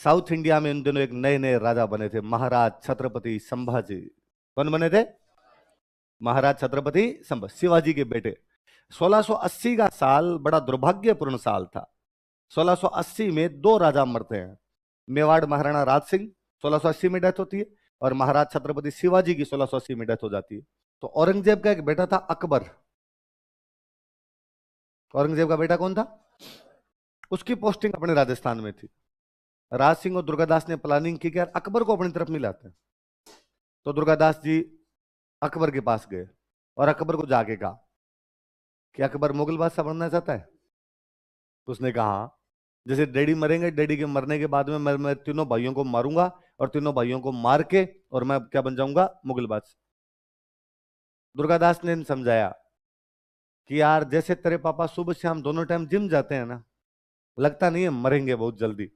South India में इन दिनों एक नए नए राजा बने थे, महाराज छत्रपति संभाजी। कौन बने थे? महाराज छत्रपति संभाजी, शिवाजी के बेटे। 1680 का साल बड़ा दुर्भाग्यपूर्ण साल था। 1680 में दो राजा मरते हैं। मेवाड़ महाराणा राज सिंह 1680 में डेथ होती है, और महाराज छत्रपति शिवाजी की 1680 में डेथ हो जाती है। तो औरंगजेब का एक बेटा था अकबर। औरंगजेब का बेटा कौन था? उसकी पोस्टिंग अपने राजस्थान में थी। राज सिंह और दुर्गादास ने प्लानिंग की कि यार अकबर को अपनी तरफ मिलाते हैं। तो दुर्गादास जी अकबर के पास गए और अकबर को जाके कहा कि अकबर मुगल बादशाह बनना चाहता है? तो उसने कहा हाँ। जैसे डैडी मरेंगे, डैडी के मरने के बाद में मैं तीनों भाइयों को मारूंगा, और तीनों भाइयों को मार के और मैं क्या बन जाऊंगा? मुगल बादशाह। दुर्गादास ने समझाया कि यार जैसे तेरे पापा सुबह शाम दोनों टाइम जिम जाते हैं ना, लगता नहीं है मरेंगे बहुत जल्दी।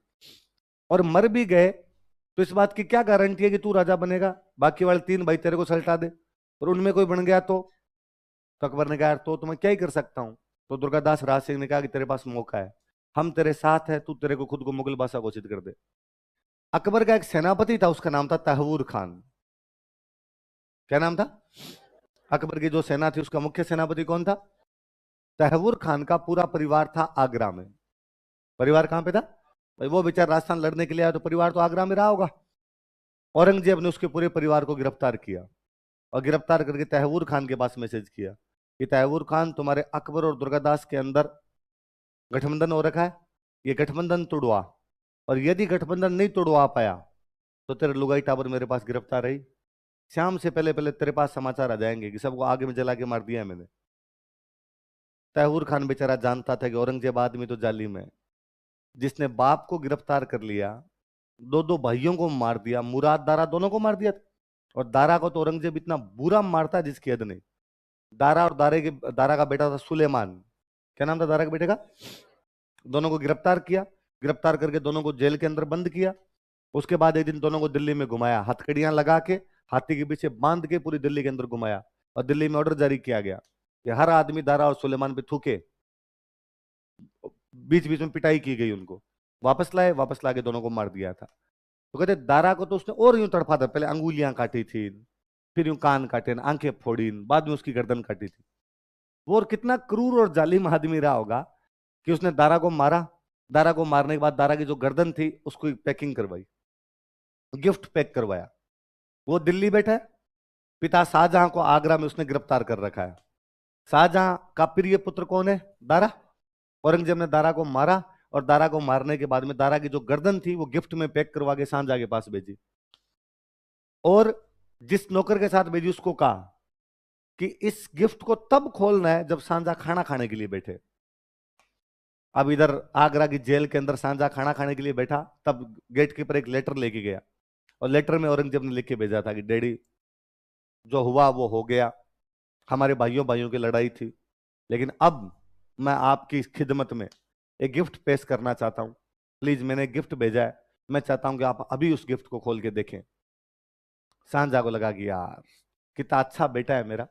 और मर भी गए तो इस बात की क्या गारंटी है कि तू राजा बनेगा? बाकी वाले तीन भाई तेरे को सल्टा दे और उनमें कोई बन गया तो अकबर ने कहा यार तो मैं क्या ही कर सकता हूं। तो दुर्गादास राज सिंह ने कहा कि तेरे पास मौका है, हम तेरे साथ है, तू तेरे को खुद को मुगल बादशाह घोषित कर दे। अकबर का एक सेनापति था, उसका नाम था तहवूर खान। क्या नाम था? अकबर की जो सेना थी उसका मुख्य सेनापति कौन था? तहवूर खान का पूरा परिवार था आगरा में। परिवार कहां पे था भाई? वो बेचारा राजस्थान लड़ने के लिए आया तो परिवार तो आगरा में रहा होगा। औरंगजेब ने उसके पूरे परिवार को गिरफ्तार किया, और गिरफ्तार करके तहवूर खान के पास मैसेज किया कि तहवूर खान, तुम्हारे अकबर और दुर्गादास के अंदर गठबंधन हो रखा है, ये गठबंधन तोड़वा, और यदि गठबंधन नहीं तोड़वा पाया तो तेरे लुगाई टाबर मेरे पास गिरफ्तार रही, शाम से पहले पहले तेरे पास समाचार आ जाएंगे कि सबको आगे में जला के मार दिया है मैंने। तहवूर खान बेचारा जानता था कि औरंगजेब आदमी तो जालिम है, जिसने बाप को गिरफ्तार कर लिया, दो दो भाइयों को मार दिया, मुराद दारा दोनों को मार दिया। और दारा को तो औरंगजेब इतना बुरा मारता जिसकी हद नहीं। दारा और दारा का बेटा था सुलेमान। क्या नाम था दारा के बेटे का? दोनों को गिरफ्तार किया, गिरफ्तार करके दोनों को जेल के अंदर बंद किया। उसके बाद एक दिन दोनों को दिल्ली में घुमाया, हथकड़ियां लगा के हाथी के पीछे बांध के पूरी दिल्ली के अंदर घुमाया, और दिल्ली में ऑर्डर जारी किया गया कि हर आदमी दारा और सुलेमान पे थूके। बीच बीच में पिटाई की गई उनको, वापस लाए, वापस ला के दोनों को मार दिया था। तो कहते दारा को तो उसने और यूं तड़पा था, पहले अंगुलियां काटी थी, फिर यूं कान काटे, आंखें फोड़ी, बाद में उसकी गर्दन काटी थी। वो और कितना क्रूर और जालिम आदमी रहा होगा कि उसने दारा को मारा। दारा को मारने के बाद दारा की जो गर्दन थी उसको पैकिंग करवाई, गिफ्ट पैक करवाया। वो दिल्ली बैठा है, पिता शाहजहां को आगरा में उसने गिरफ्तार कर रखा है। शाहजहां का प्रिय पुत्र कौन है? दारा। औरंगजेब ने दारा को मारा, और दारा को मारने के बाद में दारा की जो गर्दन थी वो गिफ्ट में पैक करवा के शाहजहां के पास भेजी, और जिस नौकर के साथ भेजी उसको कहा कि इस गिफ्ट को तब खोलना है जब शाहजहां खाना खाने के लिए बैठे। अब इधर आगरा की जेल के अंदर शाहजहां खाना खाने के लिए बैठा, तब गेट कीपर एक लेटर लेके गया, और लेटर में औरंगजेब ने लिख के भेजा था कि डैडी, जो हुआ वो हो गया, हमारे भाइयों भाइयों की लड़ाई थी, लेकिन अब मैं आपकी खिदमत में एक गिफ्ट पेश करना चाहता हूं। प्लीज, मैंने एक गिफ्ट भेजा है, मैं चाहता हूं कि आप अभी उस गिफ्ट को खोल के देखें। शाहजहां को लगा कि यार कितना अच्छा बेटा है मेरा।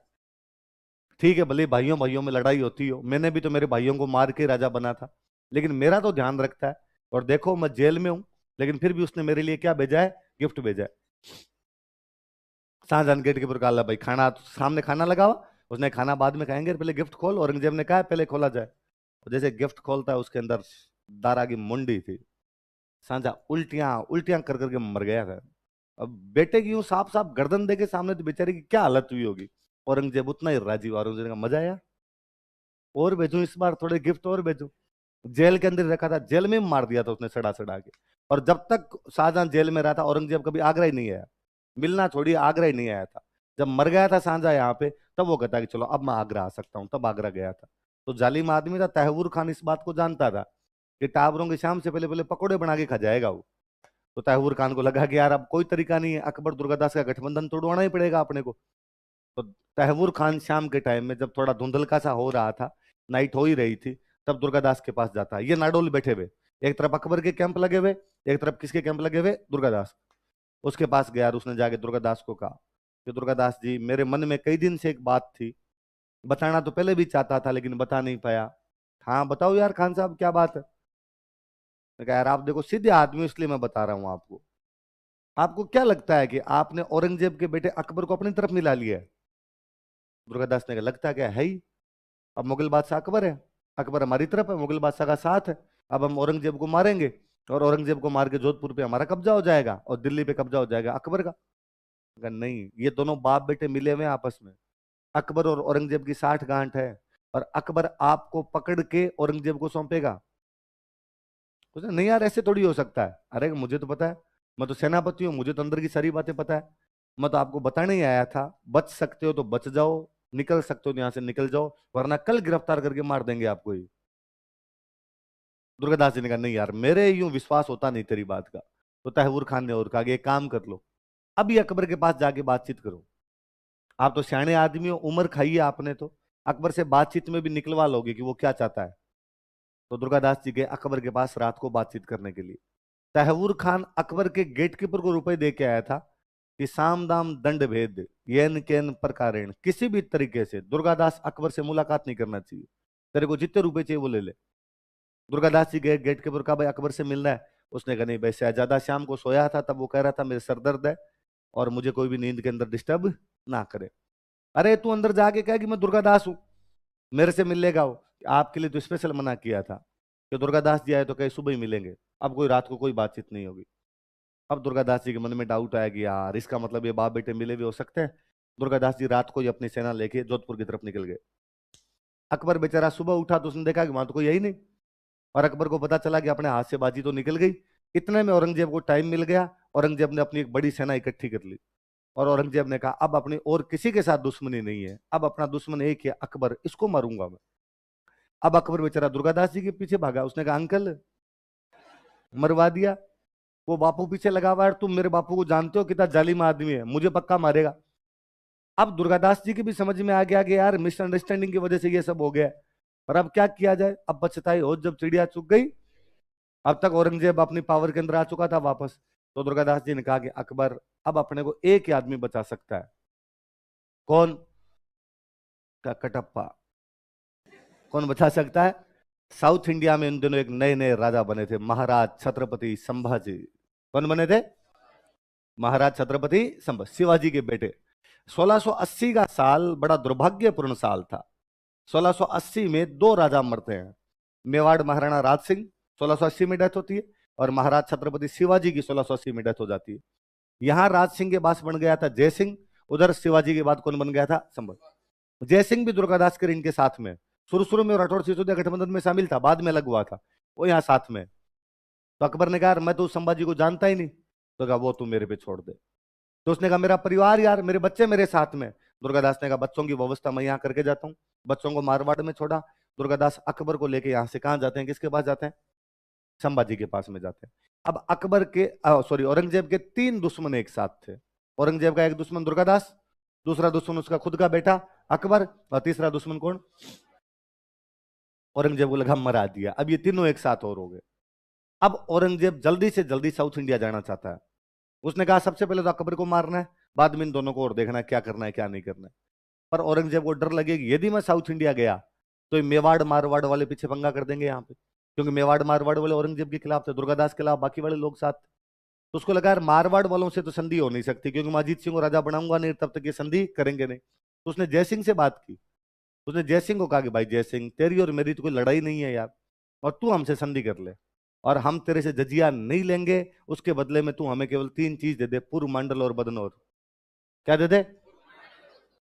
ठीक है, भले भाइयों भाइयों में लड़ाई होती हो, मैंने भी तो मेरे भाइयों को मार के राजा बना था, लेकिन मेरा तो ध्यान रखता है। और देखो मैं जेल में हूं, लेकिन फिर भी उसने मेरे लिए क्या भेजा है? गिफ्ट भेजा है। शाहजहां गेट के प्रकार भाई, खाना सामने खाना लगा हुआ, उसने खाना बाद में खाएंगे, पहले गिफ्ट खोल। औरंगजेब ने कहा पहले खोला जाए। और जैसे गिफ्ट खोलता है उसके अंदर दारा की मुंडी थी। शाहजहां उल्टियां उल्टियां कर करके मर गया था। अब बेटे की यूं साफ साफ गर्दन देके सामने, तो बेचारे की क्या हालत हुई होगी। औरंगजेब उतना ही राजी हुआ। औरंगजेब का मजा आया, और भेजूं इस बार थोड़े गिफ्ट और भेजूं। जेल के अंदर रखा था, जेल में मार दिया था उसने सड़ा सड़ा के। और जब तक शाहजहां जेल में रहा था औरंगजेब कभी आगरा ही नहीं आया, मिलना छोड़िए आगरा ही नहीं आया था। जब मर गया था शाहजहां यहाँ पे, तब वो कहता कि चलो अब मैं आगरा आ सकता हूँ, तब आगरा गया था। तो जालिम आदमी था तहवूर खान, इस बात को जानता था कि टाबरों की शाम से पहले पहले पकौड़े बना के खा जाएगा वो। तो तहवूर खान को लगा कि यार अब कोई तरीका नहीं है, अकबर दुर्गादास का गठबंधन तोड़वाना ही पड़ेगा अपने को। तो तहवूर खान शाम के टाइम में जब थोड़ा धुंधलका सा हो रहा था, नाइट हो ही रही थी, तब दुर्गादास के पास जाता है। ये नाडोल बैठे हुए, एक तरफ अकबर के कैंप लगे हुए, एक तरफ किसके कैंप लगे हुए? दुर्गादास। उसके पास गया और उसने जाके दुर्गादास को कहा कि दुर्गादास जी, मेरे मन में कई दिन से एक बात थी, बताना तो पहले भी चाहता था लेकिन बता नहीं पाया। हाँ बताओ यार खान साहब, क्या बात है? मैं कहा यार आप देखो सीधे आदमी हो, इसलिए मैं बता रहा हूं आपको। आपको क्या लगता है कि आपने औरंगजेब के बेटे अकबर को अपनी तरफ मिला लिया है? दुर्गादास ने कहा लगता क्या है ही। अब मुगल बादशाह अकबर है, अकबर हमारी तरफ है, मुगल बादशाह का साथ है। अब हम औरंगजेब को मारेंगे, और औरंगजेब को मार के जोधपुर पे हमारा कब्जा हो जाएगा और दिल्ली पे कब्जा हो जाएगा अकबर का। कहा, नहीं, ये दोनों बाप बेटे मिले हुए हैं आपस में। अकबर और औरंगजेब की 60 गांठ है, और अकबर आपको पकड़ के औरंगजेब को सौंपेगा? उसने नहीं यार ऐसे थोड़ी हो सकता है। अरे मुझे तो पता है, मैं तो सेनापति हूँ, मुझे तो अंदर की सारी बातें पता है। मैं तो आपको बताने ही आया था, बच सकते हो तो बच जाओ, निकल सकते हो तो यहाँ से निकल जाओ, वरना कल गिरफ्तार करके मार देंगे आपको ही। दुर्गादास जी ने कहा नहीं यार, मेरे यूं विश्वास होता नहीं तेरी बात का। तो तहवूर खान ने और कहा कि एक काम कर लो, अभी अकबर के पास जाके बातचीत करो। आप तो सियाने आदमी हो, उम्र खाई है आपने, तो अकबर से बातचीत में भी निकलवा लोगे कि वो क्या चाहता है। तो दुर्गादास जी गए अकबर के पास रात को बातचीत करने के लिए। तहवूर खान अकबर के गेटकीपर को रुपए दे के आया था कि साम दाम दंड भेद येन केन प्रकारेण, किसी भी तरीके से दुर्गादास अकबर से मुलाकात नहीं करना चाहिए, तेरे को जितने रुपए चाहिए वो ले ले। दुर्गादास जी गए गेटकीपर का, भाई अकबर से मिलना है। उसने कहा नहीं भाई, शहजादा शाम को सोया था तब वो कह रहा था मेरे सर दर्द है और मुझे कोई भी नींद के अंदर डिस्टर्ब ना करे। अरे तू अंदर जाके कह कि मैं दुर्गादास हूं, मेरे से मिल लेगा वो। आपके लिए तो स्पेशल मना किया था कि दुर्गादास जी आए तो कहीं सुबह ही मिलेंगे, अब कोई रात को कोई बातचीत नहीं होगी। अब दुर्गादास जी के मन में डाउट आया कि यार इसका मतलब ये बाप बेटे मिले भी हो सकते हैं। दुर्गादास जी रात को ही अपनी सेना लेके जोधपुर की तरफ निकल गए। अकबर बेचारा सुबह उठा तो उसने देखा कि वहां तो कोई यही नहीं, और अकबर को पता चला कि अपने हाथ से बाजी तो निकल गई। इतने में औरंगजेब को टाइम मिल गया, औरंगजेब ने अपनी एक बड़ी सेना इकट्ठी कर ली, और औरंगजेब ने कहा अब अपनी और किसी के साथ दुश्मनी नहीं है, अब अपना दुश्मन एक है अकबर, इसको मारूंगा मैं। अब अकबर बेचारा दुर्गादास जी के पीछे भागा, उसने कहा अंकल मरवा दिया, वो बापू पीछे लगा हुआ है, तुम मेरे बापू को जानते हो कितना जालिम आदमी है, मुझे पक्का मारेगा। अब दुर्गादास जी की भी समझ में आ गया कि यार मिसअंडरस्टैंडिंग की वजह से ये सब हो गया है। पर अब क्या किया जाए, अब पछताई हो जब चिड़िया चुग गई। अब तक औरंगजेब अपनी पावर के अंदर आ चुका था वापस। तो दुर्गादास जी ने कहा कि अकबर, अब अपने को एक ही आदमी बचा सकता है। कौन? का कटप्पा। कौन बचा सकता है? साउथ इंडिया में इन दिनों एक नए नए राजा बने थे, महाराज छत्रपति संभाजी। कौन बने थे? महाराज छत्रपति संभाजी, शिवाजी के बेटे। 1680 का साल बड़ा दुर्भाग्यपूर्ण साल था। 1680 में दो राजा मरते हैं। मेवाड़ महाराणा राज सिंह 1680 में डेथ होती है, और महाराज छत्रपति शिवाजी की 1680 में डेथ हो जाती है। यहां राज सिंह के पास बन गया था जय सिंह, उधर शिवाजी के बाद कौन बन गया था? संभल। जय सिंह भी दुर्गादास के इनके साथ में, शुरू शुरू में राठौर सिसोदिया गठबंधन में शामिल था, बाद में अलग हुआ था, वो यहाँ साथ में। तो अकबर ने कहा यार मैं तो संभाजी को जानता ही नहीं। तो कहा वो तू मेरे पे छोड़ दे। तो उसने कहा मेरा परिवार यार, मेरे बच्चे मेरे साथ में। दुर्गादास ने कहा बच्चों की व्यवस्था मैं यहाँ करके जाता हूँ। बच्चों को मारवाड़ में छोड़ा। दुर्गादास अकबर को लेके यहाँ से कहाँ जाते हैं, किसके पास जाते हैं? संभाजी के पास में जाते हैं। अब अकबर के सॉरी औरंगजेब के तीन दुश्मन एक साथ थे। औरंगजेब का एक दुश्मन दुर्गादास, दूसरा दुश्मन उसका खुद का बेटा अकबर, और तीसरा दुश्मन कौन? औरंगजेब को लगा मरा दिया, अब ये तीनों एक साथ और हो गए। अब औरंगजेब जल्दी से जल्दी साउथ इंडिया जाना चाहता है। उसने कहा सबसे पहले तो अकबर को मारना है, बाद में इन दोनों को और देखना है क्या करना है क्या नहीं करना है। पर औरंगजेब को डर लगे कि यदि मैं साउथ इंडिया गया तो ये मेवाड़ मारवाड़ वाले पीछे पंगा कर देंगे यहाँ पे, क्योंकि मेवाड़ मारवाड़ वाले औरंगजेब के खिलाफ थे, दुर्गादास के खिलाफ बाकी वाले लोग साथ थे। तो उसको लगा यार मारवाड़ वालों से तो संधि हो नहीं सकती, क्योंकि मैं अजीत सिंह को राजा बनाऊंगा नहीं तब तक ये संधि करेंगे नहीं। तो उसने जयसिंह से बात की। उसने जयसिंह को कहा कि भाई जयसिंह, तेरी और मेरी तो कोई लड़ाई नहीं है यार, और तू हमसे संधि कर ले, और हम तेरे से जजिया नहीं लेंगे, उसके बदले में तू हमें केवल तीन चीज दे दे, पूर्व मंडल और बदनौर। क्या दे दे?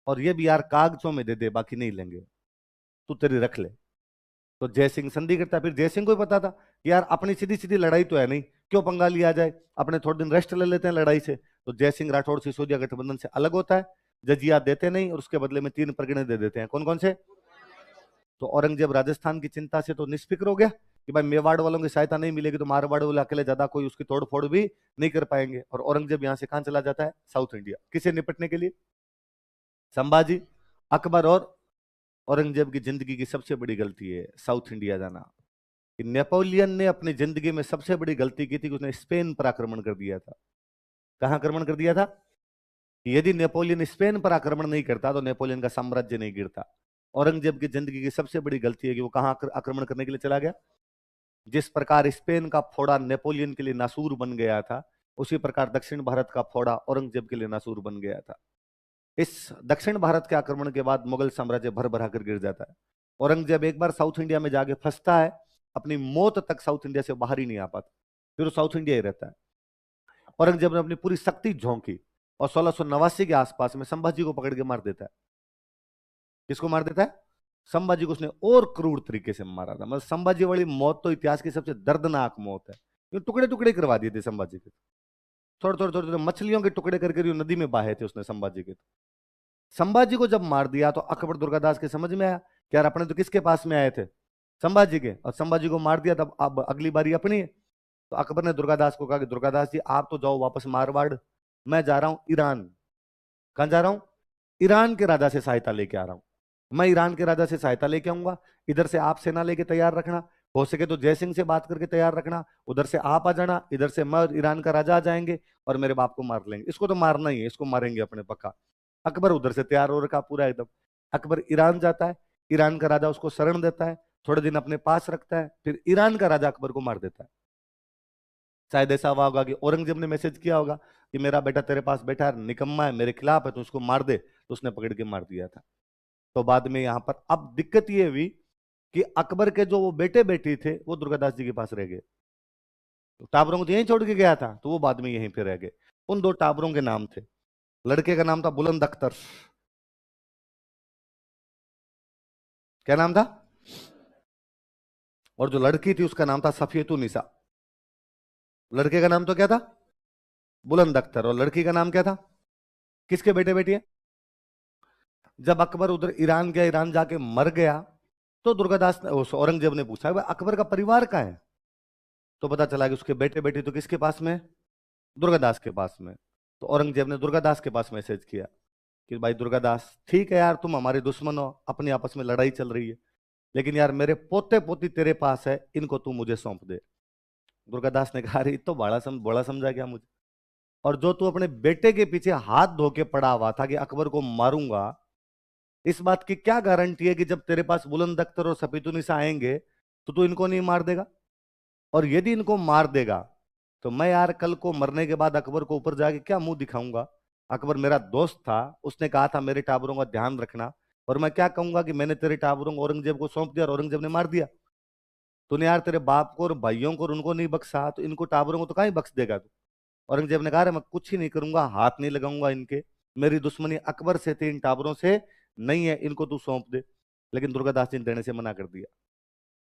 और ये भी यार कागजों में दे दे, बाकी नहीं लेंगे, तू तेरी रख ले। तो जयसिंह संधि करता है। फिर जयसिंह को भी पता था कि यार अपनी सीधी सीधी लड़ाई तो है नहीं, क्यों पंगा लिया जाए, अपने थोड़े दिन रेस्ट ले लेते हैं लड़ाई से। तो जयसिंह राठौड़ सिसोदिया गठबंधन से अलग होता है, जजिया देते नहीं, और उसके बदले में तीन परगने दे देते हैं। कौन कौन से? तो औरंगजेब राजस्थान की चिंता से तो निष्फिक्र हो गया कि भाई मेवाड़ वालों की सहायता नहीं मिलेगी तो मारवाड़ वाले अकेले ज्यादा कोई उसकी तोड़ फोड़ भी नहीं कर पाएंगे। और औरंगजेब यहां से कहां चला जाता है? South India. किसे निपटने के लिए? संभाजी, अकबर और औरंगजेब की जिंदगी की सबसे बड़ी गलती है साउथ इंडिया जाना। कि नेपोलियन ने अपनी जिंदगी में सबसे बड़ी गलती की थी कि उसने स्पेन पर आक्रमण कर दिया था। कहां आक्रमण कर दिया था? कि यदि नेपोलियन स्पेन पर आक्रमण नहीं करता तो नेपोलियन का साम्राज्य नहीं गिरता। औरंगजेब की जिंदगी की सबसे बड़ी गलती है कि वो कहां आक्रमण करने के लिए चला गया? जिस प्रकार स्पेन का फोड़ा नेपोलियन के लिए नासूर बन गया था, उसी प्रकार दक्षिण भारत का फोड़ा औरंगजेब के लिए नासूर बन गया था। इस दक्षिण भारत के आक्रमण के बाद मुगल साम्राज्य भर भरा कर गिर जाता है। औरंगजेब एक बार साउथ इंडिया में जाके फंसता है, अपनी मौत तक साउथ इंडिया से बाहर ही नहीं आ पाता, फिर वो साउथ इंडिया ही रहता है। औरंगजेब ने अपनी पूरी शक्ति झोंकी और 1689 के आसपास में संभाजी को पकड़ के मार देता है। किसको मार देता है? संभाजी को उसने और क्रूर तरीके से मारा था। मतलब संभाजी वाली मौत तो इतिहास की सबसे दर्दनाक मौत है। टुकड़े टुकड़े करवा दिए थे संभाजी के, थोड़े थोड़े थोड़े थोड़े मछलियों के टुकड़े करके नदी में बहाए थे उसने संभाजी के। संभाजी को जब मार दिया तो अकबर दुर्गादास के समझ में आया कि यार अपने तो किसके पास में आए थे? संभाजी के। और संभाजी को मार दिया, तब अब अगली बारी अपनी है। तो अकबर ने दुर्गादास को कहा कि दुर्गादास जी आप तो जाओ वापस मारवाड़, मैं जा रहा हूं ईरान। कहां जा रहा हूं? ईरान के राजा से सहायता लेके आ रहा हूं। मैं ईरान के राजा से सहायता लेके आऊंगा, इधर से आप सेना लेके तैयार रखना, हो सके तो जयसिंह से बात करके तैयार रखना, उधर से आप आ जाना, इधर से मैं और ईरान का राजा आ जाएंगे और मेरे बाप को मार लेंगे। इसको तो मारना ही है, इसको मारेंगे अपने पक्का। अकबर उधर से तैयार हो रखा पूरा एकदम। अकबर ईरान जाता है, ईरान का राजा उसको शरण देता है, थोड़े दिन अपने पास रखता है, फिर ईरान का राजा अकबर को मार देता है। शायद ऐसा हुआ होगा कि औरंगजेब ने मैसेज किया होगा कि मेरा बेटा तेरे पास बैठा है, निकम्मा है, मेरे खिलाफ है, तो उसको मार दे, तो उसने पकड़ के मार दिया था। तो बाद में यहां पर अब दिक्कत ये हुई कि अकबर के जो वो बेटे बेटी थे वो दुर्गादास जी के पास रह गए। तो टाबरों को तो यहीं छोड़ के गया था, तो वो बाद में यहीं पे रह गए। उन दो टाबरों के नाम थे, लड़के का नाम था बुलंद अख्तर। क्या नाम था? और जो लड़की थी उसका नाम था सफियतुन्निसा। लड़के का नाम तो क्या था? बुलंद अख्तर। और लड़की का नाम क्या था? किसके बेटे बेटी है? जब अकबर उधर ईरान गया, ईरान जाके मर गया, तो दुर्गादास ने औरंगजेब ने पूछा भाई अकबर का परिवार कहाँ है? तो पता चला कि उसके बेटे बेटी तो किसके पास में? दुर्गादास के पास में। तो औरंगजेब ने दुर्गादास के पास मैसेज किया कि भाई दुर्गादास, ठीक है यार, तुम हमारे दुश्मन हो, अपनी आपस में लड़ाई चल रही है, लेकिन यार मेरे पोते पोती तेरे पास है, इनको तू मुझे सौंप दे। दुर्गादास ने कहा अरे तो बड़ा समझा क्या मुझे? और जो तू अपने बेटे के पीछे हाथ धो के पड़ा हुआ था कि अकबर को मारूंगा, इस बात की क्या गारंटी है कि जब तेरे पास बुलंद अख्तर और सफीतुन्निसा आएंगे तो तू इनको नहीं मार देगा? और यदि इनको मार देगा तो मैं यार कल को मरने के बाद अकबर को ऊपर जाके क्या मुंह दिखाऊंगा? अकबर मेरा दोस्त था, उसने कहा था मेरे टाबरों का ध्यान रखना, और मैं क्या कहूंगा कि मैंने तेरे टाबरों को औरंगजेब को सौंप दिया और औरंगजेब ने मार दिया। तूने यार तेरे बाप को और भाइयों को और उनको नहीं बख्शा, तो इनको टाबरों को तो कहीं बख्श देगा तू? औरंगजेब ने कहा मैं कुछ ही नहीं करूंगा, हाथ नहीं लगाऊंगा इनके, मेरी दुश्मनी अकबर से थी, इन टाबरों से नहीं है, इनको तू सौंप दे। लेकिन दुर्गादास जी ने देने से मना कर दिया।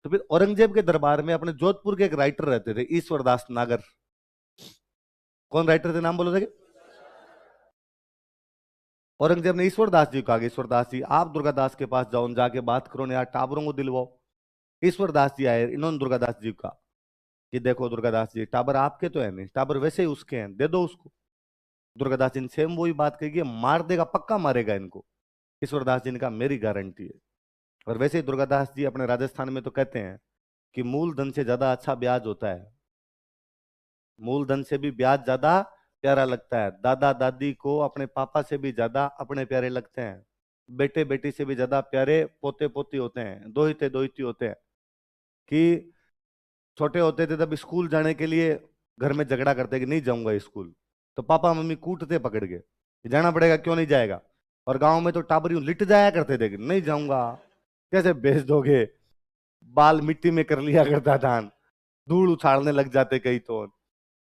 तो फिर औरंगजेब के दरबार में अपने जोधपुर के एक राइटर रहते थे, ईश्वरदास नागर। कौन राइटर थे, नाम बोलो देखे? औरंगजेब ने ईश्वरदास जी को कहा, ईश्वरदास जी आप दुर्गादास के पास जाओ, जाके बात करो ना यार, टाबरों को दिलवाओ। ईश्वरदास जी आए, इन्होंने दुर्गादास जी को कहा कि देखो दुर्गादास जी, टाबर आपके तो है नहीं, टाबर वैसे ही उसके हैं, दे दो उसको। दुर्गादास जी ने सेम वही बात कही, मार देगा, पक्का मारेगा इनको। ईश्वरदास जी ने कहा मेरी गारंटी है। और वैसे ही दुर्गादास जी अपने राजस्थान में तो कहते हैं कि मूलधन से ज्यादा अच्छा ब्याज होता है, मूलधन से भी ब्याज ज्यादा प्यारा लगता है। दादा दादी को अपने पापा से भी ज्यादा अपने प्यारे लगते हैं, बेटे बेटी से भी ज्यादा प्यारे पोते पोती होते हैं, दोहिते दोहिती होते हैं। कि छोटे होते थे तब स्कूल जाने के लिए घर में झगड़ा करते कि नहीं जाऊंगा स्कूल, तो पापा मम्मी कूटते पकड़ के कि जाना पड़ेगा, क्यों नहीं जाएगा? और गांव में तो टाबर यूं लिट जाया करते थे कि नहीं जाऊंगा, कैसे भेज दोगे, बाल मिट्टी में कर लिया करता था, धूल उछाड़ने लग जाते कई तो।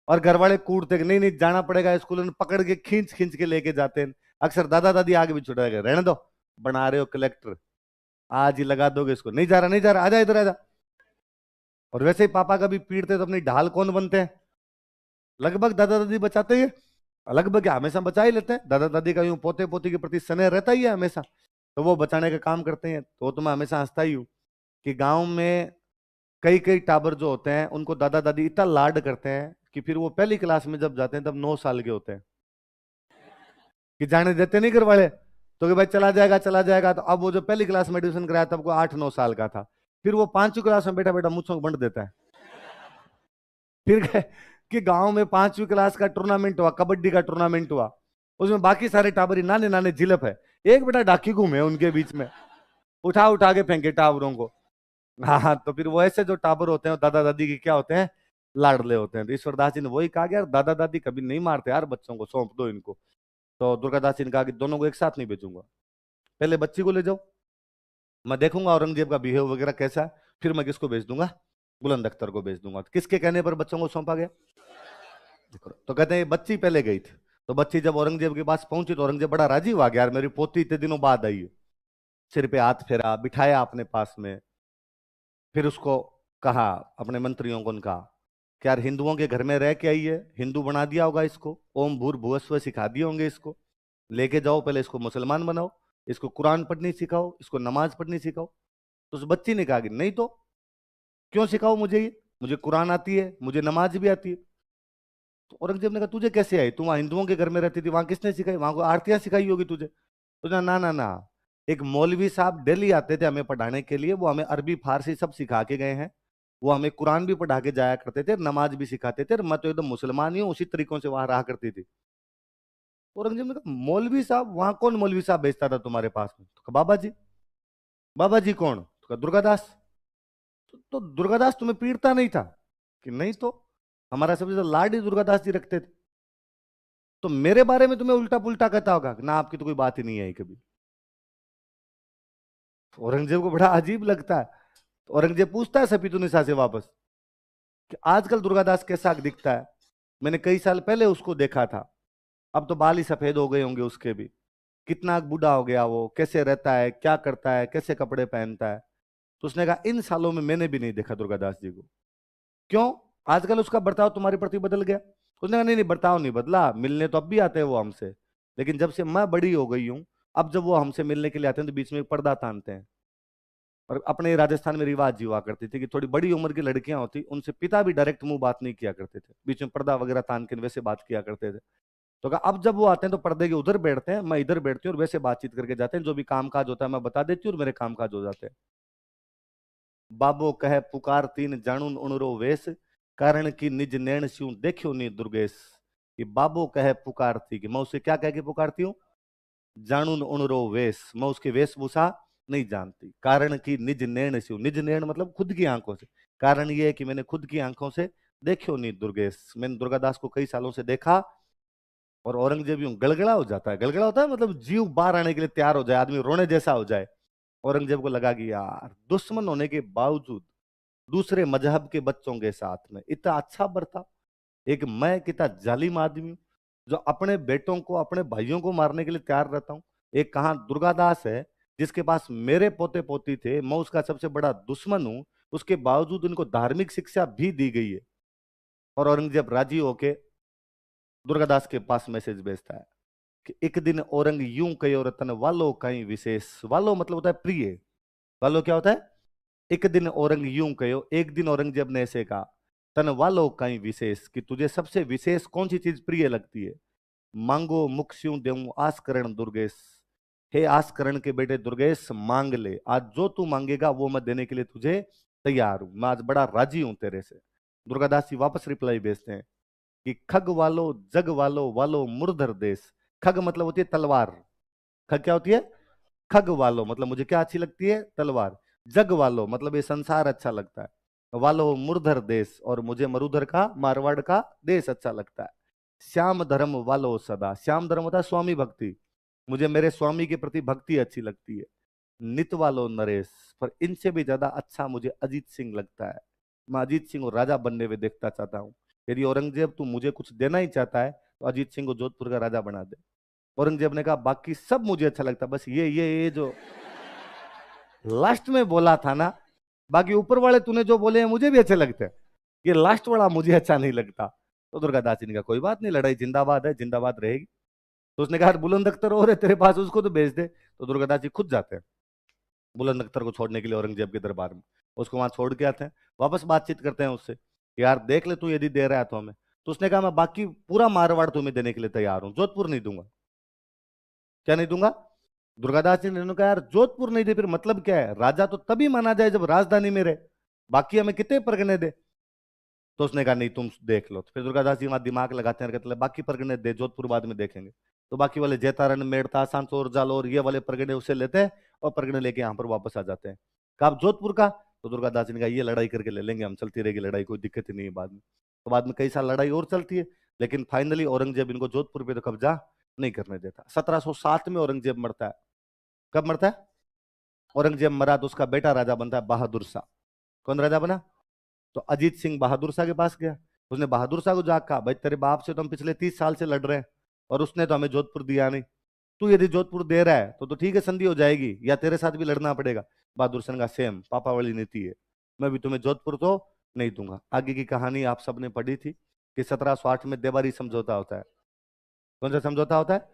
और घर वाले कूटते कि नहीं नहीं जाना पड़ेगा स्कूल, उन्हें पकड़ के खींच खींच के लेके जाते हैं। अक्सर दादा दादी आगे भी छुड़ा गए, रहने दो, बना रहे हो कलेक्टर, आज ही लगा दोगे इसको, नहीं जा रहा नहीं जा रहा, आजा इधर आजा। और वैसे ही पापा कभी पीटते तो अपनी ढाल कौन बनते हैं? लगभग दादा दादी बचाते ही हैं। लगभग क्या, हमेशा बचा ही लेते हैं। दादा दादी का यूं पोते पोती के प्रति स्नेह रहता ही है हमेशा, तो वो बचाने का काम करते हैं। तो मैं हमेशा हंसता ही हूँ कि गांव में कई कई टाबर जो होते हैं उनको दादा दादी इतना लाड करते हैं कि फिर वो पहली क्लास में जब जाते हैं तब 9 साल के होते हैं, कि जाने देते नहीं घर वाले, तो कि भाई चला जाएगा चला जाएगा। तो अब वो जो पहली क्लास में एडमिशन कराया तब वो 8-9 साल का था, फिर वो 5वीं क्लास में बेटा बेटा मुझको बंट देता है। फिर गए कि गांव में 5वीं क्लास का टूर्नामेंट हुआ, कबड्डी का टूर्नामेंट हुआ, उसमें बाकी सारे टाबरी नाने नाने जिलप है, एक बेटा डाकी घूमे उनके बीच में, उठा उठा के फेंके टाबरों को। हाँ हाँ, तो फिर वो ऐसे जो टाबर होते हैं वो दादा दादी के क्या होते हैं, लाडले होते हैं। तो ईश्वरदास जी ने वही कहा कि यार दादा दादी कभी नहीं मारते यार बच्चों को, सौंप दो इनको। तो दुर्गादास जी ने कहा कि दोनों को एक साथ नहीं भेजूंगा, पहले बच्ची को ले जाओ, मैं देखूंगा औरंगजेब का बिहेव वगैरह कैसा है, फिर मैं किसको भेज दूंगा, बुलंद अख्तर को भेज दूंगा। तो किसके कहने पर बच्चों को सौंपा गया? तो कहते हैं बच्ची पहले गई थी। तो बच्ची जब औरंगजेब के पास पहुंची तो औरंगजेब बड़ा राजी हुआ, गया यार मेरी पोती इतने दिनों बाद आई है। सिर पे हाथ फेरा, बिठाया अपने पास में, फिर उसको कहा, अपने मंत्रियों को उनका, कि यार हिंदुओं के घर में रह के आई है, हिंदू बना दिया होगा इसको, ओम भूर्भुवस्व सिखा दिए होंगे इसको, लेके जाओ पहले इसको मुसलमान बनाओ, इसको कुरान पढ़नी सिखाओ, इसको नमाज पढ़नी सिखाओ। तो उस बच्ची ने कहा कि नहीं तो, क्यों सिखाओ मुझे ये, मुझे कुरान आती है, मुझे नमाज भी आती है। तो औरंगजेब ने कहा तुझे कैसे आई, तू वहां हिंदुओं के घर में रहती थी, वहां किसने सिखाई, वहां को आरतियां सिखाई होगी तुझे। तो ना ना ना ना, एक मौलवी साहब दिल्ली आते थे हमें पढ़ाने के लिए, वो हमें अरबी फारसी सब सिखा के गए हैं, वो हमें कुरान भी पढ़ा के जाया करते थे, नमाज भी सिखाते थे, और मैं तो एकदम मुसलमान ही हूँ, उसी तरीकों से वहां रहा करती थी। तो औरंगजेब ने कहा मौलवी साहब, वहां कौन मौलवी साहब भेजता था तुम्हारे पास में? तो कहा, बाबा जी। बाबा जी कौन? तो कहा, दुर्गादास। तो दुर्गादास तुम्हें पीड़ता नहीं था? कि नहीं तो, हमारा सबसे ज्यादा लाड ही दुर्गादास जी रखते थे। तो मेरे बारे में तुम्हें उल्टा पुल्टा कहता होगा ना, आपकी तो कोई बात ही नहीं आई कभी। औरंगजेब को बड़ा अजीब लगता है। तो औरंगजेब पूछता है सपीतुनिसा से वापस कि आजकल दुर्गादास कैसा दिखता है, मैंने कई साल पहले उसको देखा था, अब तो बाल ही सफेद हो गए होंगे उसके भी, कितना बूढ़ा हो गया वो, कैसे रहता है, क्या करता है, कैसे कपड़े पहनता है। तो उसने कहा इन सालों में मैंने भी नहीं देखा दुर्गादास जी को। क्यों, आजकल उसका बर्ताव तुम्हारे प्रति बदल गया? उसने कहा नहीं नहीं, बर्ताव नहीं बदला, मिलने तो अब भी आते हैं वो हमसे, लेकिन जब से मैं बड़ी हो गई हूं, अब जब वो हमसे मिलने के लिए आते हैं तो बीच में एक पर्दा तानते हैं। और अपने राजस्थान में रिवाज जी हुआ करती थी कि थोड़ी बड़ी उम्र की लड़कियां होती, उनसे पिता भी डायरेक्ट मुंह बात नहीं किया करते थे, बीच में पर्दा वगैरह तान के वैसे बात किया करते थे। तो कहा अब जब वो आते हैं तो पर्दे के उधर बैठते हैं, मैं इधर बैठती हूँ, और वैसे बातचीत करके जाते हैं, जो भी काम काज होता है मैं बता देती हूँ और मेरे काम काज हो जाते हैं। बाबो कहे पुकार तीन जाणुन उणरो वेश, कारण की निज नैण स्यूं देखियो नी दुर्गेश। कि बाबो कहे पुकारती, कि मैं उसे क्या कह के पुकारती हूँ, जाणुन उणरो वेश, मैं उसकी वेशभूषा नहीं जानती, कारण की निज नैण स्यूं, निज नैण मतलब खुद की आंखों से, कारण ये है कि मैंने खुद की आंखों से देखियो नी दुर्गेश, मैंने दुर्गादास को कई सालों से देखा। और औरंगजेब यूं गड़गड़ा हो जाता है, गड़गड़ा होता है मतलब जीव बाहर आने के लिए तैयार हो जाए, आदमी रोने जैसा हो जाए। औरंगजेब को लगा कि यार दुश्मन होने के बावजूद दूसरे मजहब के बच्चों के साथ में इतना अच्छा बर्ताव, एक मैं कितना जालिम आदमी हूं, जो अपने बेटों को अपने भाइयों को मारने के लिए तैयार रहता हूं। एक कहां दुर्गादास है जिसके पास मेरे पोते पोती थे, मैं उसका सबसे बड़ा दुश्मन हूं, उसके बावजूद उनको धार्मिक शिक्षा भी दी गई है। और औरंगजेब राजी होके दुर्गादास के पास मैसेज भेजता है कि एक दिन औरंग यूं कयो रतन वालो कहीं विशेष, वालो मतलब होता है प्रिय, वालो क्या होता है, एक दिन औरंग यूं कहो, एक दिन औरंगजेब ने ऐसे कहा, तन वालो कहीं विशेष, कि तुझे सबसे विशेष कौन सी चीज प्रिय लगती है? मांगो मुख स्यूं देऊं आस्करण दुर्गेश, हे आस्करण के बेटे दुर्गेश मांग ले, आज जो तू मांगेगा वो मैं देने के लिए तुझे तैयार हूं, मैं आज बड़ा राजी हूं तेरे से। दुर्गादास जी वापस रिप्लाई भेजते हैं कि खग वालो जग वालो वालो मुरधर देश। खग मतलब होती है तलवार, खग क्या होती है, खग वालो मतलब मुझे क्या अच्छी लगती है, तलवार। जग वालो मतलब ये संसार अच्छा लगता है, वालो मुरधर देश, और मुझे मरुधर का मारवाड़ का देश अच्छा लगता है। श्याम धर्म वालो सदा, श्याम धर्म होता है स्वामी भक्ति, मुझे मेरे स्वामी के प्रति भक्ति अच्छी लगती है। नित वालो नरेश, पर इनसे भी ज्यादा अच्छा मुझे अजीत सिंह लगता है, मैं अजीत सिंह को राजा बनने में देखना चाहता हूँ। यदि औरंगजेब तू मुझे कुछ देना ही चाहता है तो अजीत सिंह को जोधपुर का राजा बना दे। औरंगजेब ने कहा बाकी सब मुझे अच्छा लगता, बस ये जो लास्ट में बोला था ना, बाकी ऊपर वाले तूने जो बोले हैं मुझे भी अच्छे लगते हैं, ये लास्ट वाला मुझे अच्छा नहीं लगता। तो दुर्गादास जी ने कहा कोई बात नहीं, लड़ाई जिंदाबाद है, जिंदाबाद रहेगी। तो उसने कहा बुलंद अख्तर और है तेरे पास, उसको तो भेज दे। तो दुर्गादास जी खुद जाते हैं बुलंद अख्तर को छोड़ने के लिए औरंगजेब के दरबार में, उसको वहां छोड़ के आते हैं, वापस बातचीत करते हैं उससे कि यार देख ले तू यदि दे रहा है तो हमें। तो उसने कहा मैं बाकी पूरा मारवाड़ तुम्हें देने के लिए तैयार हूं, जोधपुर नहीं दूंगा। क्या नहीं दूंगा? दुर्गादास जी ने कहा यार जोधपुर नहीं दे फिर मतलब क्या है, राजा तो तभी माना जाए जब राजधानी में रहे, बाकी हमें कितने परगने दे। तो उसने कहा नहीं तुम देख लो। तो फिर दुर्गादास जी वहां दिमाग लगाते हैं, कहते हैं बाकी परगने दे, जोधपुर बाद में देखेंगे। तो बाकी वाले जैतारण मेड़ता सांसोर जालोर ये वाले परगने उसे लेते हैं और परगने लेके यहाँ पर वापस आ जाते हैं। कहा अब जोधपुर का? तो दुर्गादास जी ने कहा ये लड़ाई करके ले लेंगे हम, चलती रहेगी लड़ाई, कोई दिक्कत ही नहीं है बाद में। तो बाद में कई साल लड़ाई और चलती है, लेकिन फाइनली औरंगजेब इनको जोधपुर पे तो कब्जा नहीं करने देता। 1707 में औरंगजेब मरता है। कब मरता है? औरंगजेब मरा तो उसका बेटा राजा बनता है बहादुर शाह। कौन राजा बना? तो अजीत सिंह बहादुर शाह के पास गया। उसने बहादुर शाह को जाकर कहा, भाई तेरे बाप से तो हम पिछले 30 साल से लड़ रहे हैं और उसने तो हमें जोधपुर दिया नहीं, तू यदि जोधपुर दे रहा है तो ठीक है, संधि हो जाएगी, या तेरे साथ भी लड़ना पड़ेगा। बहादुर सिंह का सेम पापा वाली नीति है, मैं भी तुम्हें जोधपुर तो नहीं दूंगा। आगे की कहानी आप सबने पढ़ी थी कि 1708 में देवारी समझौता होता है। कौन सा समझौता होता है?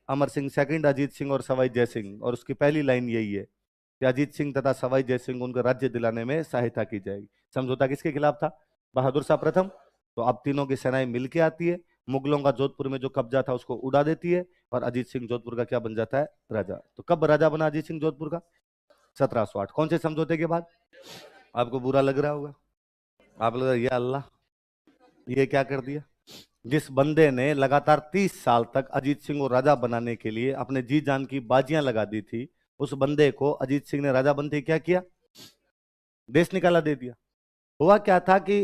अमर सिंह सेकंड, अजीत सिंह और सवाई जय सिंह, और उसकी पहली लाइन यही है कि अजीत सिंह तथा सवाई जय सिंह उनको राज्य दिलाने में सहायता की जाएगी। समझौता किसके खिलाफ था? बहादुर शाह प्रथम। तो अब तीनों की सेनाएं मिलके आती है, मुगलों का जोधपुर में जो कब्जा था उसको उड़ा देती है, और अजीत सिंह जोधपुर का क्या बन जाता है? राजा। तो कब राजा बना अजीत सिंह जोधपुर का? 1708। कौन से समझौते के बाद? आपको बुरा लग रहा होगा, आप लग रहा है, ये अल्लाह ये क्या कर दिया। जिस बंदे ने लगातार 30 साल तक अजीत सिंह को राजा बनाने के लिए अपने जी जान की बाजियां लगा दी थी, उस बंदे को अजीत सिंह ने राजा बनते ही क्या किया? देश निकाला दे दिया। हुआ क्या था कि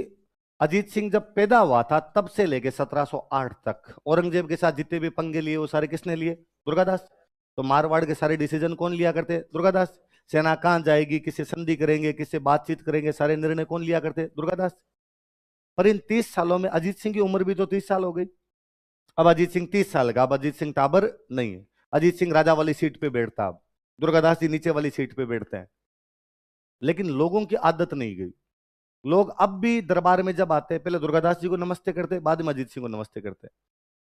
अजीत सिंह जब पैदा हुआ था तब से लेके 1708 तक औरंगजेब के साथ जितने भी पंगे लिए वो सारे किसने लिए? दुर्गादास। तो मारवाड़ के सारे डिसीजन कौन लिया करते? दुर्गादास। सेना कहां जाएगी, किससे संधि करेंगे, किससे बातचीत करेंगे, सारे निर्णय कौन लिया करते? दुर्गादास। पर इन 30 सालों में अजीत सिंह की उम्र भी तो 30 साल हो गई। अब अजीत सिंह 30 साल का, अब अजीत सिंह टाबर नहीं है। अजीत सिंह राजा वाली सीट पे बैठता, अब दुर्गादास जी नीचे वाली सीट पे बैठते हैं। लेकिन लोगों की आदत नहीं गई। लोग अब भी दरबार में जब आते हैं पहले दुर्गादास जी को नमस्ते करते, बाद में अजीत सिंह को नमस्ते करते।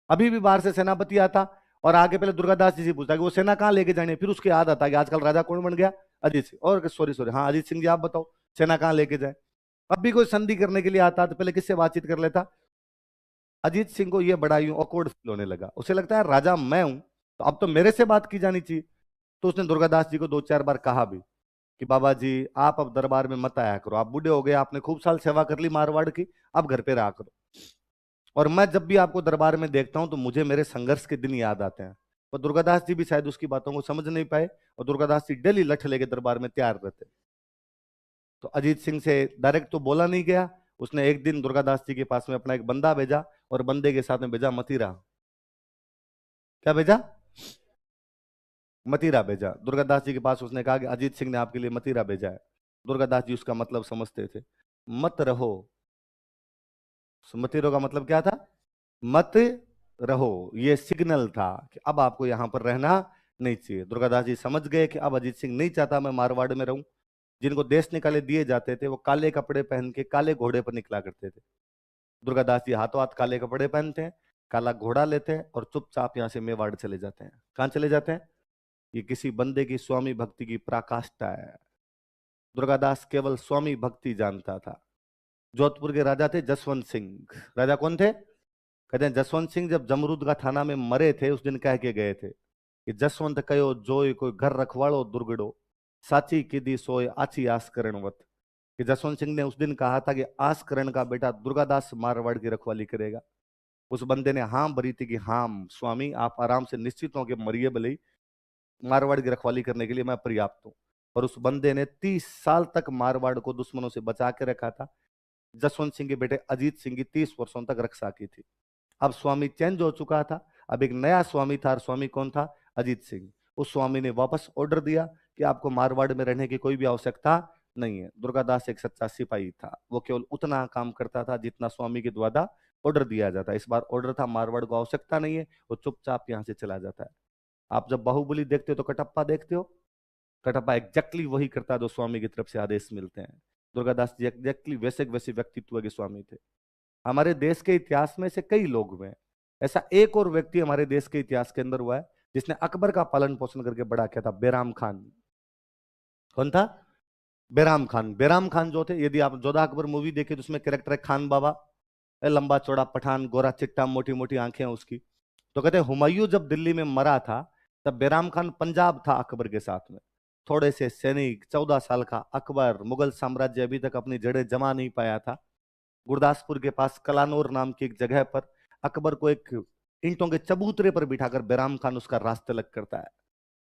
अभी भी बाहर से सेनापति आता और आगे पहले दुर्गादास जी से पूछता कि वो सेना कहाँ लेके जाने, फिर उसके याद आता कि आजकल राजा कौन बन गया? अजीत सिंह। और सॉरी सॉरी, हाँ अजीत सिंह जी आप बताओ सेना कहाँ लेके जाए। अब भी कोई संधि करने के लिए आता तो पहले किससे बातचीत कर लेता? अजीत सिंह को ये बड़ा यूं ऑकवर्ड फील होने लगा, उसे लगता है राजा मैं हूं तो अब तो मेरे से बात की जानी चाहिए। तो उसने दुर्गादास जी को 2-4 बार कहा भी कि बाबा जी आप अब दरबार में मत आया करो, आप बूढ़े हो गए, आपने खूब साल सेवा कर ली मारवाड़ की, अब घर पे रहा करो। और मैं जब भी आपको दरबार में देखता हूं तो मुझे मेरे संघर्ष के दिन याद आते हैं। पर दुर्गादास जी भी शायद उसकी बातों को समझ नहीं पाए, और दुर्गादास जी डेली लठ लेके दरबार में तैयार रहते। तो अजीत सिंह से डायरेक्ट तो बोला नहीं गया, उसने एक दिन दुर्गादास जी के पास में अपना एक बंदा भेजा, और बंदे के साथ में भेजा मतीरा। क्या भेजा? मतीरा भेजा दुर्गादास जी के पास। उसने कहा कि अजीत सिंह ने आपके लिए मतीरा भेजा है। दुर्गादास जी उसका मतलब समझते थे, मत रहो। मतीरो का मतलब क्या था? मत रहो। ये सिग्नल था कि अब आपको यहां पर रहना नहीं चाहिए। दुर्गादास जी समझ गए कि अब अजीत सिंह नहीं चाहता मैं मारवाड़ में रहूं। जिनको देश निकाले दिए जाते थे वो काले कपड़े पहन के काले घोड़े पर निकला करते थे। दुर्गादास जी हाथों हाथ काले कपड़े पहनते हैं, काला घोड़ा लेते हैं और चुपचाप यहाँ से मेवाड़ चले जाते हैं। कहाँ चले जाते हैं? ये किसी बंदे की स्वामी भक्ति की पराकाष्ठा है। दुर्गादास केवल स्वामी भक्ति जानता था। जोधपुर के राजा थे जसवंत सिंह। राजा कौन थे? कहते हैं जसवंत सिंह जब जमरूद का थाना में मरे थे उस दिन कह के गए थे कि जसवंत कयो जोय कोई घर रखवाड़ो दुर्गड़ो, साची किदी सोय आची आसकरणवत। कि जसवंत सिंह ने उस दिन कहा था कि आसकरण का बेटा दुर्गादास मारवाड़ की रखवाली करेगा। उस बंदे ने हाँ भरी थी कि हाँ स्वामी आप आराम से निश्चित होकर मरिए, भले ही मारवाड़ की रखवाली करने के लिए मैं पर्याप्त हूं। और उस बंदे ने 30 साल तक मारवाड़ को दुश्मनों से बचा के रखा था। जसवंत सिंह के बेटे अजीत सिंह की 30 वर्षों तक रक्षा की थी। अब स्वामी चेंज हो चुका था, अब एक नया स्वामी था, और स्वामी कौन था? अजीत सिंह। उस स्वामी ने वापस ऑर्डर दिया कि आपको मारवाड़ में रहने की कोई भी आवश्यकता नहीं है। दुर्गादास एक सच्चा सिपाही था, वो केवल उतना काम करता था जितना स्वामी के द्वारा ऑर्डर दिया जाता। इस बार ऑर्डर था मारवाड़ को आवश्यकता नहीं है, वो चुपचाप यहाँ से चला जाता है। आप जब बाहुबली देखते हो तो कटप्पा देखते हो, कटप्पा एग्जैक्टली वही करता है जो स्वामी की तरफ से आदेश मिलते हैं। दुर्गादास जी एग्जैक्टली वैसे वैसे व्यक्तित्व के स्वामी थे। हमारे देश के इतिहास में से कई लोग हुए हैं, ऐसा एक और व्यक्ति हमारे देश के इतिहास के अंदर हुआ है जिसने अकबर का पालन पोषण करके बड़ा किया था, बेराम खान। कौन था? बेराम खान। बेराम खान जो थे, यदि आप जोधा अकबर मूवी देखे तो उसमें कैरेक्टर है खान बाबा, लंबा चौड़ा पठान, गोरा चिट्टा, मोटी मोटी आंखें उसकी। तो कहते हैं हुमायूं जब दिल्ली में मरा था तब बेराम खान पंजाब था अकबर के साथ में। थोड़े से सैनिक, 14 साल का अकबर, मुगल साम्राज्य अभी तक अपनी जड़ें जमा नहीं पाया था। गुरदासपुर के पास कलानौर नाम की एक जगह पर अकबर को एक ईंटों के चबूतरे पर बिठाकर बेराम खान उसका रास्ते तलक करता है।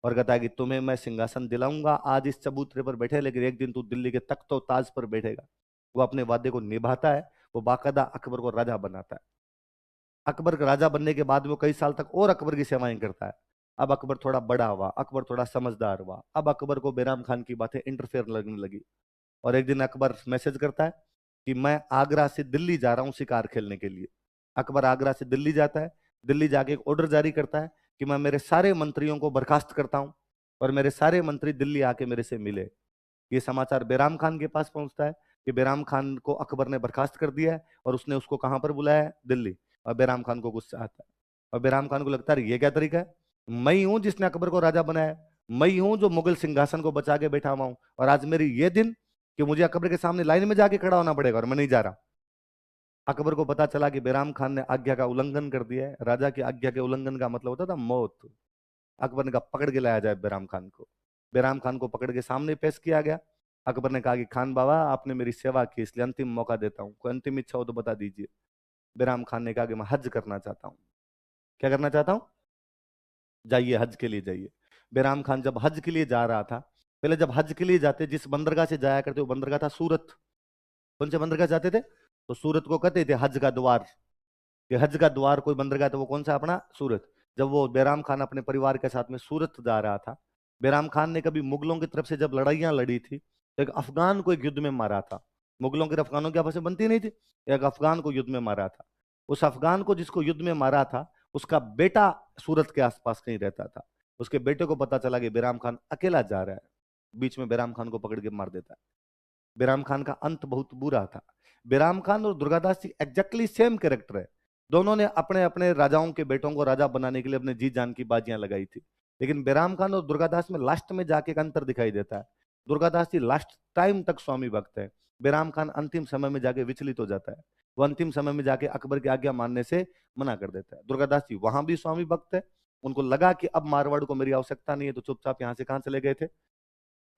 और कहता है कि तुम्हें मैं सिंहासन दिलाऊंगा आज इस चबूतरे पर बैठे, लेकिन एक दिन तू दिल्ली के तख्तो ताज पर बैठेगा। वो अपने वादे को निभाता है। वो बाकायदा अकबर को राजा बनाता है। अकबर का राजा बनने के बाद वो कई साल तक और अकबर की सेवाएं करता है। अब अकबर थोड़ा बड़ा हुआ, अकबर थोड़ा समझदार हुआ। अब अकबर को बैराम खान की बातें इंटरफेयर लगने लगी। और एक दिन अकबर मैसेज करता है कि मैं आगरा से दिल्ली जा रहा हूं शिकार खेलने के लिए। अकबर आगरा से दिल्ली जाता है। दिल्ली जाके एक ऑर्डर जारी करता है कि मैं मेरे सारे मंत्रियों को बर्खास्त करता हूं और मेरे सारे मंत्री दिल्ली आके मेरे से मिले। ये समाचार बैराम खान के पास पहुंचता है कि बैराम खान को अकबर ने बर्खास्त कर दिया है और उसने उसको कहां पर बुलाया है, दिल्ली। और बैराम खान को गुस्सा आता है और बैराम खान को लगता है ये क्या तरीका है, मैं ही हूं जिसने अकबर को राजा बनाया, मैं ही हूं जो मुगल सिंहासन को बचा के बैठा हुआ हूं, और आज मेरी ये दिन कि मुझे अकबर के सामने लाइन में जाके खड़ा होना पड़ेगा और मैं नहीं जा रहा। अकबर को पता चला कि बैराम खान ने आज्ञा का उल्लंघन कर दिया है। राजा की आज्ञा के उल्लंघन का मतलब होता था मौत। अकबर ने कहा पकड़ के लाया जाए बैराम खान को। बैराम खान को पकड़ के सामने पेश किया गया। अकबर ने कहा कि खान बाबा आपने मेरी सेवा की, इसलिए अंतिम मौका देता हूँ, कोई अंतिम इच्छा हो तो बता दीजिए। बैराम खान ने कहा कि मैं हज करना चाहता हूँ। क्या करना चाहता हूँ? जाइए हज के लिए जाइए। बैराम खान जब हज के लिए जा रहा था, पहले जब हज के लिए जाते जिस बंदरगाह से जाया करते वो बंदरगाह था सूरत। कौन से बंदरगाह जाते थे? तो सूरत को कहते थे हज का द्वार। कि हज का द्वार कोई बंदरगाह था वो कौन सा? अपना सूरत। जब वो बैराम खान अपने परिवार के साथ में सूरत जा रहा था, बैराम खान ने कभी मुगलों की तरफ से जब लड़ाइयां लड़ी थी तो एक अफगान को एक युद्ध में मारा था। मुगलों की अफगानों की आपस में बनती नहीं थी। एक अफगान को युद्ध में मारा था। उस अफगान को जिसको युद्ध में मारा था उसका बेटा सूरत के आसपास कहीं रहता था। उसके बेटे को पता चला कि बैराम खान अकेला जा रहा है, बीच में बैराम खान को पकड़ के मार देता है। बैराम खान का अंत बहुत बुरा था। बैराम खान और दुर्गादास जी एग्जैक्टली सेम कैरेक्टर है। दोनों ने अपने अपने राजाओं के बेटों को राजा बनाने के लिए अपने जी जान की बाजियां लगाई थी। लेकिन बैराम खान और दुर्गादास में लास्ट में जाके एक अंतर दिखाई देता है। दुर्गादास जी लास्ट टाइम तक स्वामी भक्त है। बैराम खान अंतिम समय में जाके विचलित हो जाता है। वो अंतिम समय में जाके अकबर की आज्ञा मानने से मना कर देता है। दुर्गादास जी वहां भी स्वामी भक्त है। उनको लगा कि अब मारवाड़ को मेरी आवश्यकता नहीं है, तो चुपचाप यहाँ से कहाँ चले गए थे।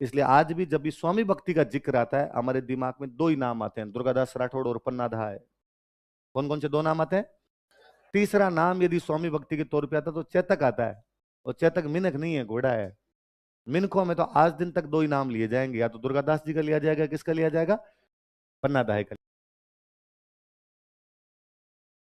इसलिए आज भी जब भी स्वामी भक्ति का जिक्र आता है हमारे दिमाग में दो ही नाम आते हैं, दुर्गादास राठौड़ और पन्ना धा है। कौन कौन से दो नाम आते हैं? तीसरा नाम यदि स्वामी भक्ति के तौर पे आता तो चेतक आता है। और चेतक मिनक नहीं है, घोड़ा है। मिनकों में तो आज दिन तक दो ही नाम लिए जाएंगे, या तो दुर्गादास जी का लिया जाएगा, किसका लिया जाएगा? पन्ना धाय का।